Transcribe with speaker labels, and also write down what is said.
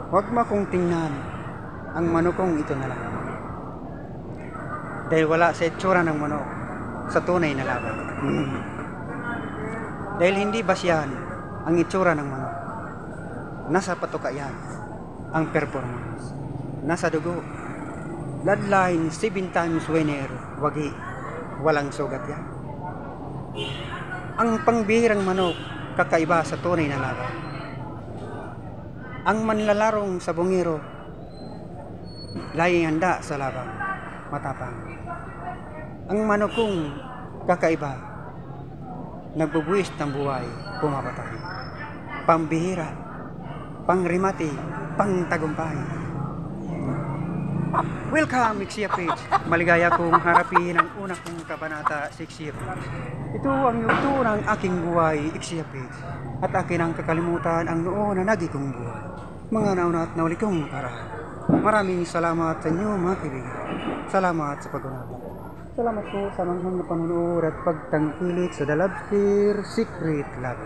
Speaker 1: Huwag mo kong tingnan ang manok kong ito na lang. Dahil wala sa itsura ng manok sa tunay na laban. Dahil hindi basyan ang itsura ng manok. Nasa patuka yan ang performance. Nasa dugo. Bloodline 7 times winner. Wagi. Walang sugat yan. Ang pangbihirang manok kakaiba sa tunay na laban. Ang manlalarong sa bungiro laging handa sa laban. Matapang. Ang manok kong kakaiba nagbubuwis ng buhay, pumapatay. Pambihira, pangrimati, pangtagumpay. Welcome, Ixia Page. Maligaya kong harapin ang una kong kabanata sa Ixia Page. Ito ang yugto ng aking buhay, Ixia Page. At akin ang kakalimutan ang noon na nagi kong buhay. Mga nauna at nauli kong paraan. Maraming salamat sa inyo mga kaibigan. Salamat sa pag-unata. Salamat po sa manghang na panunood at pagtangkilik sa The Lobster Secret Lab.